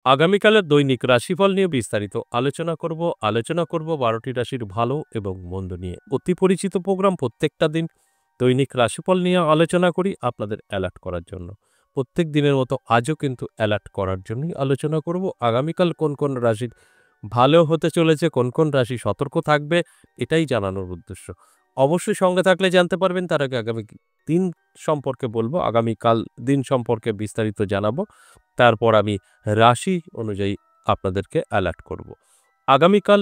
আগামীকালের দৈনিক রাশিফল নিয়ে বিস্তারিত আলোচনা করব ১২টি রাশির ভালো এবং মন্দ নিয়ে। অতি পরিচিত প্রোগ্রাম প্রত্যেকটা দিন দৈনিক রাশিফল নিয়ে আলোচনা করি আপনাদের অ্যালার্ট করার জন্য। প্রত্যেক দিনের মতো আজও কিন্তু অ্যালার্ট করার জন্যই আলোচনা করব। আগামীকাল কোন কোন রাশির ভালো হতে চলেছে, কোন কোন রাশি সতর্ক থাকবে, এটাই জানানোর উদ্দেশ্য। অবশ্যই সঙ্গে থাকলে জানতে পারবেন। তার আগে আগামী দিন সম্পর্কে বলবো, আগামীকাল দিন সম্পর্কে বিস্তারিত জানাবো। তারপর আমি রাশি অনুযায়ী আপনাদেরকে অ্যালার্ট করব। আগামীকাল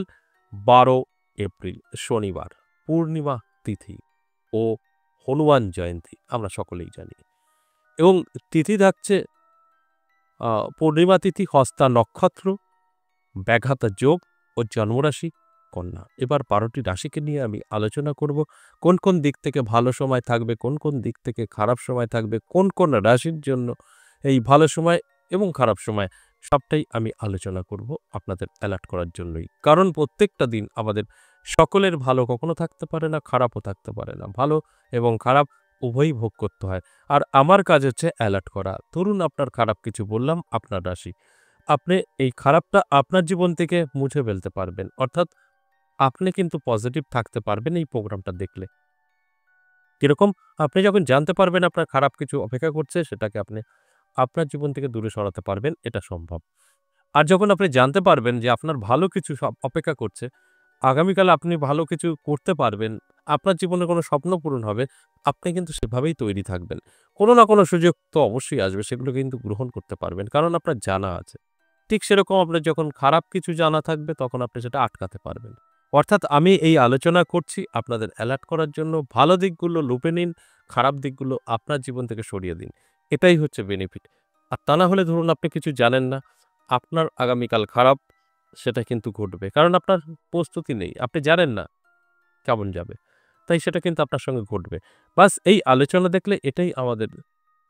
১২ এপ্রিল শনিবার, পূর্ণিমা তিথি ও হনুমান জয়ন্তী আমরা সকলেই জানি। এবং তিথি থাকছে পূর্ণিমা তিথি হস্তা নক্ষত্র, ব্যাঘাতা যোগ ও জন্মরাশি কন্যা। এবার ১২টি রাশিকে নিয়ে আমি আলোচনা করব। কোন কোন দিক থেকে ভালো সময় থাকবে, কোন কোন দিক থেকে খারাপ সময় থাকবে, কোন কোন রাশির জন্য এই ভালো সময় এবং খারাপ সময় সবটাই আমি আলোচনা করব আপনাদের অ্যালার্ট করার জন্যই। কারণ প্রত্যেকটা দিন আমাদের সকলের ভালো কখনো থাকতে পারে না, খারাপও থাকতে পারে না। ভালো এবং খারাপ উভয়ই ভোগ করতে হয়। আর আমার কাজ হচ্ছে অ্যালার্ট করা। ধরুন আপনার খারাপ কিছু বললাম, আপনার রাশি, আপনি এই খারাপটা আপনার জীবন থেকে মুছে ফেলতে পারবেন। অর্থাৎ আপনি কিন্তু পজিটিভ থাকতে পারবেন এই প্রোগ্রামটা দেখলে। কিরকম? আপনি যখন জানতে পারবেন আপনার খারাপ কিছু অপেক্ষা করছে, সেটাকে আপনি আপনার জীবন থেকে দূরে সরাতে পারবেন, এটা সম্ভব। আর যখন আপনি জানতে পারবেন যে আপনার ভালো কিছু অপেক্ষা করছে, আগামীকাল আপনি ভালো কিছু করতে পারবেন, আপনার জীবনে কোনো স্বপ্ন পূরণ হবে, আপনি কিন্তু সেভাবেই তৈরি থাকবেন। কোনো না কোনো সুযোগ তো অবশ্যই আসবে, সেগুলো কিন্তু গ্রহণ করতে পারবেন, কারণ আপনার জানা আছে। ঠিক সেরকম আপনার যখন খারাপ কিছু জানা থাকবে, তখন আপনি সেটা আটকাতে পারবেন। অর্থাৎ আমি এই আলোচনা করছি আপনাদের অ্যালার্ট করার জন্য। ভালো দিকগুলো লুপে নিন, খারাপ দিকগুলো আপনার জীবন থেকে সরিয়ে দিন। এটাই হচ্ছে বেনিফিট। আর তা না হলে ধরুন আপনি কিছু জানেন না, আপনার আগামীকাল খারাপ, সেটা কিন্তু ঘটবে। কারণ আপনার প্রস্তুতি নেই। আপনি জানেন না কেমন যাবে। তাই সেটা কিন্তু আপনার সঙ্গে ঘটবে। বাস এই আলোচনা দেখলে এটাই আমাদের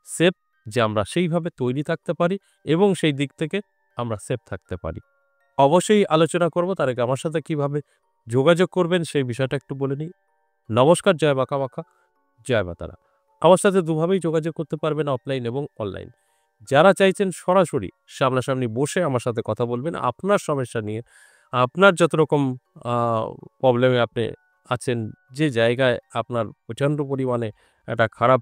সেফ, যে আমরা সেইভাবে তৈরি থাকতে পারি এবং সেই দিক থেকে আমরা সেফ থাকতে পারি। অবশ্যই আলোচনা করব। তার আগে আমার সাথে কিভাবে যোগাযোগ করবেন সেই বিষয়টা একটু বলে নিই। নমস্কার, জয় মা কামাখ্যা, জয় মা তারা। আমার সাথে দুভাবেই যোগাযোগ করতে পারবেন, অফলাইন এবং অনলাইন। যারা চাইছেন সরাসরি সামনাসামনি বসে আমার সাথে কথা বলবেন আপনার সমস্যা নিয়ে, আপনার যত রকম আ প্রবলেমে আপনি আছেন, যে জায়গায় আপনার প্রচণ্ড পরিমাণে একটা খারাপ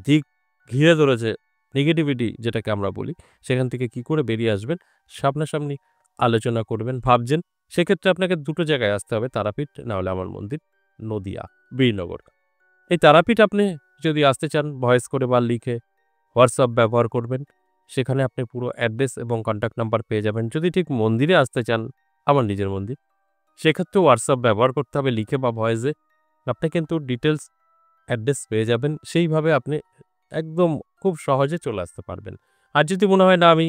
দিক ঘিরে ধরেছে, নেগেটিভিটি যেটাকে আমরা বলি, সেখান থেকে কি করে বেরিয়ে আসবেন, সামনাসামনি আলোচনা করবেন ভাবছেন, সেক্ষেত্রে আপনাকে দুটো জায়গায় আসতে হবে, তারাপীঠ না হলে আমার মন্দির, নদিয়া, বীরনগর। এই তারাপীঠ আপনি যদি আসতে চান, ভয়েস করে বা লিখে হোয়াটসঅ্যাপ ব্যবহার করবেন। সেখানে আপনি পুরো অ্যাড্রেস এবং কন্ট্যাক্ট নাম্বার পেয়ে যাবেন। যদি ঠিক মন্দিরে আসতে চান, আমার নিজের মন্দির, সেক্ষেত্রেও হোয়াটসঅ্যাপ ব্যবহার করতে হবে লিখে বা ভয়েসে। আপনি কিন্তু ডিটেলস অ্যাড্রেস পেয়ে যাবেন। সেইভাবে আপনি একদম খুব সহজে চলে আসতে পারবেন। আর যদি মনে হয় না আমি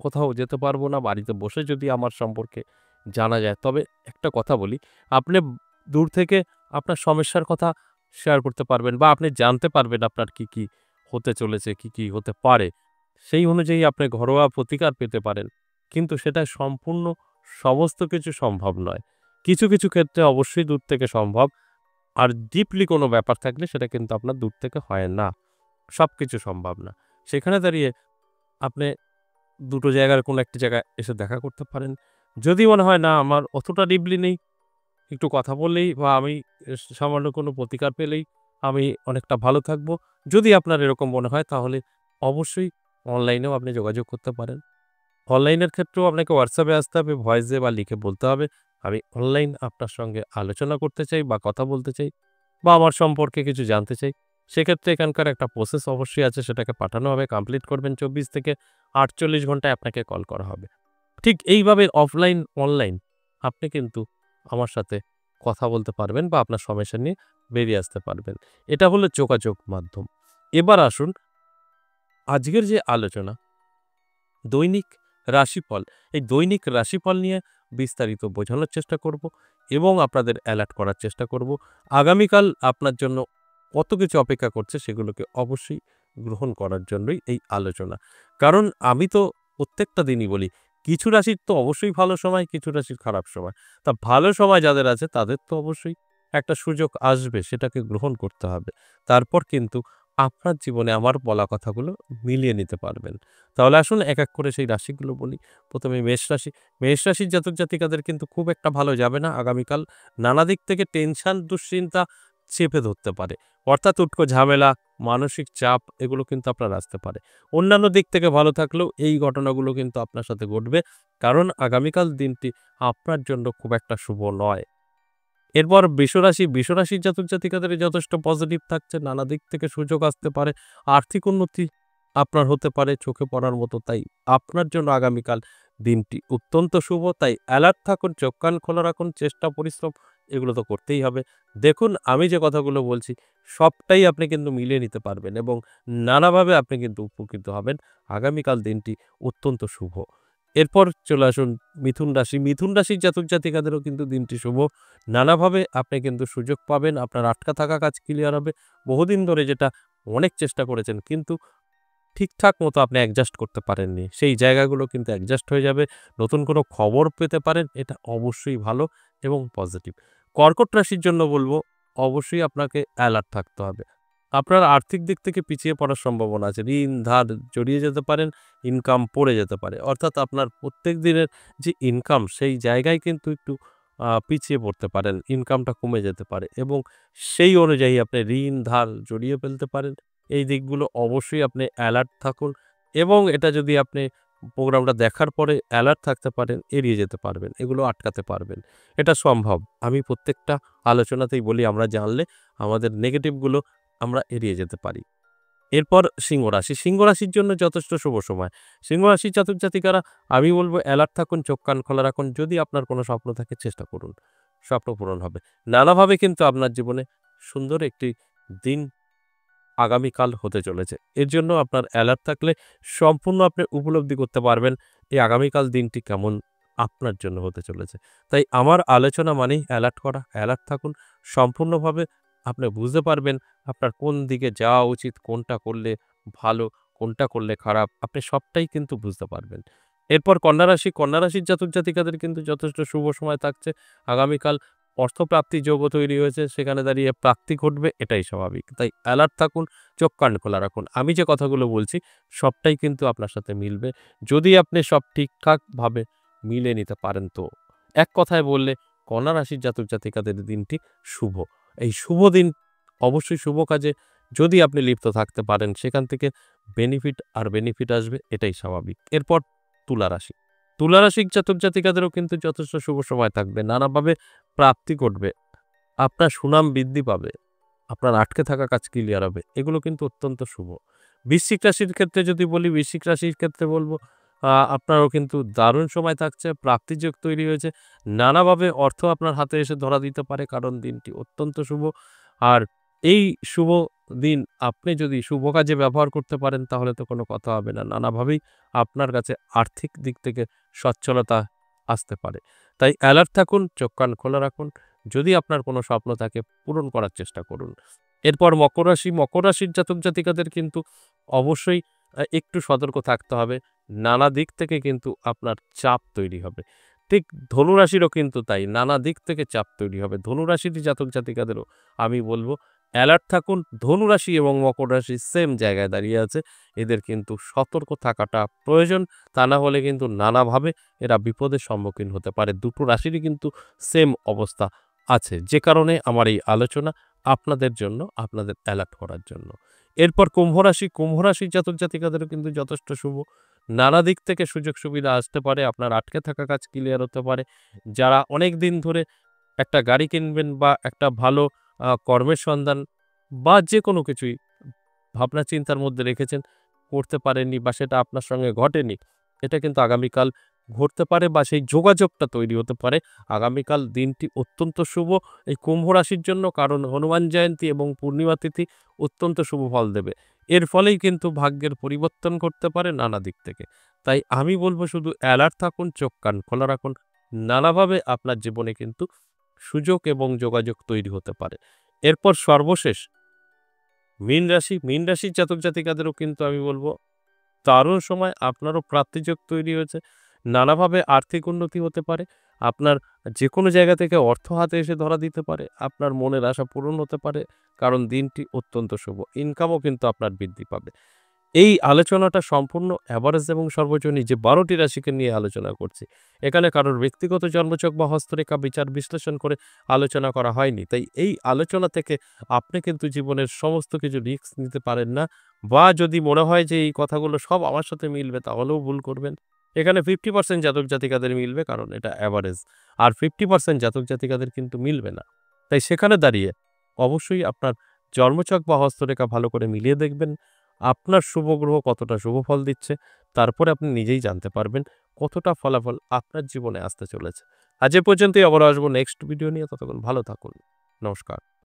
কোথাও যেতে পারবো না, বাড়িতে বসে যদি আমার সম্পর্কে জানা যায়, তবে একটা কথা বলি, আপনি দূর থেকে আপনার সমস্যার কথা শেয়ার করতে পারবেন বা আপনি জানতে পারবেন আপনার কি, কি হতে চলেছে, কি, কি হতে পারে। সেই অনুযায়ী আপনি ঘরোয়া প্রতিকার পেতে পারেন। কিন্তু সেটা সম্পূর্ণ সমস্ত কিছু সম্ভব নয়। কিছু, কিছু ক্ষেত্রে অবশ্যই দূর থেকে সম্ভব। আর ডিপলি কোনো ব্যাপার থাকলে সেটা কিন্তু আপনার দূর থেকে হয় না। সবকিছু সম্ভব না। সেখানে দাঁড়িয়ে আপনি দুটো জায়গার কোনো একটা জায়গায় এসে দেখা করতে পারেন। যদি মনে হয় না আমার অতটা ডিপলি নেই, একটু কথা বললেই বা আমি সামান্য কোনো প্রতিকার পেলেই আমি অনেকটা ভালো থাকবো। যদি আপনার এরকম মনে হয়, তাহলে অবশ্যই অনলাইনেও আপনি যোগাযোগ করতে পারেন। অনলাইনের ক্ষেত্রেও আপনাকে হোয়াটসঅ্যাপে আসতে হবে, ভয়েসে বা লিখে বলতে হবে, আমি অনলাইন আপনার সঙ্গে আলোচনা করতে চাই বা কথা বলতে চাই বা আমার সম্পর্কে কিছু জানতে চাই। সেক্ষেত্রে এখানকার একটা প্রসেস অবশ্যই আছে, সেটাকে পাঠানো হবে, কমপ্লিট করবেন ২৪ থেকে ৪৮ ঘন্টায় আপনাকে কল করা হবে। ঠিক এইভাবে অফলাইন, অনলাইন আপনি কিন্তু আমার সাথে কথা বলতে পারবেন বা আপনার সমস্যা নিয়ে বেরিয়ে আসতে পারবেন। এটা হলো যোগাযোগ মাধ্যম। এবার আসুন আজকের যে আলোচনা, দৈনিক রাশিফল, এই দৈনিক রাশিফল নিয়ে বিস্তারিত বোঝানোর চেষ্টা করব এবং আপনাদের অ্যালার্ট করার চেষ্টা করব। আগামীকাল আপনার জন্য কত কিছু অপেক্ষা করছে, সেগুলোকে অবশ্যই গ্রহণ করার জন্যই এই আলোচনা। কারণ আমি তো প্রত্যেকটা দিনই বলি, কিছু রাশির তো অবশ্যই ভালো সময়, কিছু রাশির খারাপ সময়। তা ভালো সময় যাদের আছে তাদের তো অবশ্যই একটা সুযোগ আসবে, সেটাকে গ্রহণ করতে হবে। তারপর কিন্তু আপনার জীবনে আমার বলা কথাগুলো মিলিয়ে নিতে পারবেন। তাহলে আসুন এক, এক করে সেই রাশিগুলো বলি। ১ম এ মেষ রাশি। মেষ রাশির জাতক-জাতিকাদের কিন্তু খুব একটা ভালো যাবে না। আগামীকাল নানা দিক থেকে টেনশন, দুশ্চিন্তা চেপে ধরতে পারে। অর্থাৎ উটকো ঝামেলা, মানসিক চাপ এগুলো কিন্তু আপনার আসতে পারে। অন্যান্য দিক থেকে ভালো থাকলেও এই ঘটনাগুলো কিন্তু আপনার সাথে ঘটবে। কারণ আগামীকাল দিনটি আপনার জন্য খুব একটা শুভ নয়। এরপর বৃষরাশি, বৃষরাশির জাতক-জাতিকাদের যথেষ্ট পজিটিভ থাকছে। নানা দিক থেকে সুযোগ আসতে পারে। আর্থিক উন্নতি আপনার হতে পারে চোখে পড়ার মতো। তাই আপনার জন্য আগামীকাল দিনটি অত্যন্ত শুভ। তাই অ্যালার্ট থাকুন, চোখ কান খোলা রাখুন, চেষ্টা পরিশ্রম এগুলো তো করতেই হবে। দেখুন আমি যে কথাগুলো বলছি সবটাই আপনি কিন্তু মিলিয়ে নিতে পারবেন এবং নানাভাবে আপনি কিন্তু উপকৃত হবেন। আগামীকাল দিনটি অত্যন্ত শুভ। এরপর চলে আসুন মিথুন রাশি। মিথুন রাশির জাতক-জাতিকাদেরও কিন্তু দিনটি শুভ। নানাভাবে আপনি কিন্তু সুযোগ পাবেন। আপনার আটকা থাকা কাজ ক্লিয়ার হবে। বহুদিন ধরে যেটা অনেক চেষ্টা করেছেন কিন্তু ঠিকঠাক মতো আপনি অ্যাডজাস্ট করতে পারেননি। সেই জায়গাগুলো কিন্তু অ্যাডজাস্ট হয়ে যাবে। নতুন কোনো খবর পেতে পারেন। এটা অবশ্যই ভালো এবং পজিটিভ। কর্কট রাশির জন্য বলব অবশ্যই আপনাকে অ্যালার্ট থাকতে হবে। আপনার আর্থিক দিক থেকে পিছিয়ে পড়ার সম্ভাবনা আছে। ঋণ, ধার জড়িয়ে যেতে পারেন, ইনকাম পড়ে যেতে পারে। অর্থাৎ আপনার প্রত্যেক দিনের যে ইনকাম সেই জায়গায় কিন্তু একটু পিছিয়ে পড়তে পারেন। ইনকামটা কমে যেতে পারে এবং সেই অনুযায়ী আপনি ঋণ, ধার জড়িয়ে ফেলতে পারেন। এই দিকগুলো অবশ্যই আপনি অ্যালার্ট থাকুন এবং এটা যদি আপনি প্রোগ্রামটা দেখার পরে অ্যালার্ট থাকতে পারেন, এড়িয়ে যেতে পারবেন। এগুলো আটকাতে পারবেন। এটা সম্ভব। আমি প্রত্যেকটা আলোচনাতেই বলি আমরা জানলে আমাদের নেগেটিভগুলো আমরা এড়িয়ে যেতে পারি। এরপর সিংহ রাশি। সিংহ রাশির জন্য যথেষ্ট শুভ সময়। সিংহ রাশির জাতক-জাতিকারা আমি বলব অ্যালার্ট থাকুন, চোখ কান খোলা রাখুন। যদি আপনার কোনো স্বপ্ন থাকে চেষ্টা করুন। স্বপ্ন পূরণ হবে। নানাভাবে কিন্তু আপনার জীবনে সুন্দর একটি দিন আগামীকাল হতে চলেছে। এর জন্য আপনার অ্যালার্ট থাকলে সম্পূর্ণ আপনি উপলব্ধি করতে পারবেন এই আগামীকাল দিনটি কেমন আপনার জন্য হতে চলেছে। তাই আমার আলোচনা মানেই অ্যালার্ট করা। অ্যালার্ট থাকুন। সম্পূর্ণভাবে আপনি বুঝতে পারবেন আপনার কোন দিকে যাওয়া উচিত, কোনটা করলে ভালো, কোনটা করলে খারাপ। আপনি সবটাই কিন্তু বুঝতে পারবেন। এরপর কন্যা রাশি। কন্যা রাশির জাতক-জাতিকাদের কিন্তু যথেষ্ট শুভ সময় থাকছে। আগামীকাল অর্থপ্রাপ্তির যোগও তৈরি হয়েছে। সেখানে দাঁড়িয়ে প্রাপ্তি ঘটবে এটাই স্বাভাবিক। তাই অ্যালার্ট থাকুন, চোখ কান খোলা রাখুন। আমি যে কথাগুলো বলছি সবটাই কিন্তু আপনার সাথে মিলবে। যদি আপনি সব ঠিকঠাকভাবে মিলিয়ে নিতে পারেন তো। এক কথায় বললে কন্যা রাশির জাতক-জাতিকাদের দিনটি শুভ। এই শুভ দিন অবশ্যই শুভ কাজে যদি আপনি লিপ্ত থাকতে পারেন সেখান থেকে বেনিফিট আসবে এটাই স্বাভাবিক। এরপর তুলা রাশি। তুলা রাশির জাতক-জাতিকাদেরও কিন্তু যথেষ্ট শুভ সময় থাকবে। নানাভাবে প্রাপ্তি ঘটবে। আপনার সুনাম বৃদ্ধি পাবে। আপনার আটকে থাকা কাজ ক্লিয়ার হবে। এগুলো কিন্তু অত্যন্ত শুভ। বৃশ্চিক রাশির ক্ষেত্রে যদি বলি, বৃশ্চিক রাশির ক্ষেত্রে বলব আপনারও কিন্তু দারুণ সময় থাকছে। প্রাপ্তির যোগ তৈরি হয়েছে। নানাভাবে অর্থ আপনার হাতে এসে ধরা দিতে পারে কারণ দিনটি অত্যন্ত শুভ। আর এই শুভ দিন আপনি যদি শুভ কাজে ব্যবহার করতে পারেন তাহলে তো কোনো কথা হবে না। নানাভাবেই আপনার কাছে আর্থিক দিক থেকে সচ্ছলতা আসতে পারে। তাই অ্যালার্ট থাকুন, চোখ কান খোলা রাখুন। যদি আপনার কোনো স্বপ্ন থাকে পূরণ করার চেষ্টা করুন। এরপর মকর রাশি। মকর রাশির জাতক-জাতিকাদের কিন্তু অবশ্যই একটু সতর্ক থাকতে হবে। নানা দিক থেকে কিন্তু আপনার চাপ তৈরি হবে। ঠিক ধনুরাশিরও কিন্তু তাই। নানা দিক থেকে চাপ তৈরি হবে। ধনুরাশির জাতক-জাতিকাদেরও আমি বলব অ্যালার্ট থাকুন। ধনুরাশি এবং মকর রাশি সেম জায়গায় দাঁড়িয়ে আছে। এদের কিন্তু সতর্ক থাকাটা প্রয়োজন। তা না হলে কিন্তু নানাভাবে এরা বিপদের সম্মুখীন হতে পারে। দুটো রাশিরই কিন্তু সেম অবস্থা আছে। যে কারণে আমার এই আলোচনা আপনাদের জন্য, আপনাদের অ্যালার্ট করার জন্য। এরপর কুম্ভ রাশি। কুম্ভ রাশির জাতক-জাতিকাদেরও কিন্তু যথেষ্ট শুভ। নানা দিক থেকে সুযোগ সুবিধা আসতে পারে। আপনার আটকে থাকা কাজ ক্লিয়ার হতে পারে। যারা অনেক দিন ধরে একটা গাড়ি কিনবেন বা একটা ভালো কর্মের সন্ধান বা যেকোনো কিছুই ভাবনা চিন্তার মধ্যে রেখেছেন, করতে পারেননি বা সেটা আপনার সঙ্গে ঘটেনি। এটা কিন্তু আগামীকাল ঘটতে পারে বা সেই যোগাযোগটা তৈরি হতে পারে। আগামীকাল দিনটি অত্যন্ত শুভ এই কুম্ভ রাশির জন্য কারণ হনুমান জয়ন্তী এবং পূর্ণিমা তিথি অত্যন্ত শুভ ফল দেবে। এর ফলেই কিন্তু ভাগ্যের পরিবর্তন ঘটতে পারে নানা দিক থেকে। তাই আমি বলব শুধু অ্যালার্ট থাকুন, চোখ কান খোলা রাখুন। নানাভাবে আপনার জীবনে কিন্তু সুযোগ এবং যোগাযোগ তৈরি হতে পারে। এরপর সর্বশেষ মীন রাশি। মীন রাশির জাতক-জাতিকাদেরও কিন্তু আমি বলব দারুণ সময়। আপনারও প্রাপ্তিযোগ তৈরি হয়েছে। নানাভাবে আর্থিক উন্নতি হতে পারে। আপনার যে কোনো জায়গা থেকে অর্থ হাতে এসে ধরা দিতে পারে, আপনার মনের আশা পূরণ হতে পারে, কারণ দিনটি অত্যন্ত শুভ। ইনকামও কিন্তু আপনার বৃদ্ধি পাবে। এই আলোচনাটা সম্পূর্ণ এভারেজ এবং সর্বজনীন যে ১২টি রাশিকে নিয়ে আলোচনা করছি। এখানে কারোর ব্যক্তিগত জন্মছক বা হস্তরেখা বিচার বিশ্লেষণ করে আলোচনা করা হয়নি। তাই এই আলোচনা থেকে আপনি কিন্তু জীবনের সমস্ত কিছু রিস্ক নিতে পারেন না, বা যদি মনে হয় যে এই কথাগুলো সব আমার সাথে মিলবে তাহলেও ভুল করবেন। এখানে 50% জাতক জাতিকাদের মিলবে, কারণ এটা এভারেজ। আর 50% জাতক জাতিকাদের কিন্তু মিলবে না। তাই সেখানে দাঁড়িয়ে অবশ্যই আপনার জন্মছক বা হস্তরেখা ভালো করে মিলিয়ে দেখবেন। আপনার শুভ গ্রহ কতটা শুভ ফল দিচ্ছে, তারপরে আপনি নিজেই জানতে পারবেন কতটা ফলাফল আপনার জীবনে আসতে চলেছে। আজ এ পর্যন্তই, আবার আসবো নেক্সট ভিডিও নিয়ে। ততক্ষণ ভালো থাকুন। নমস্কার।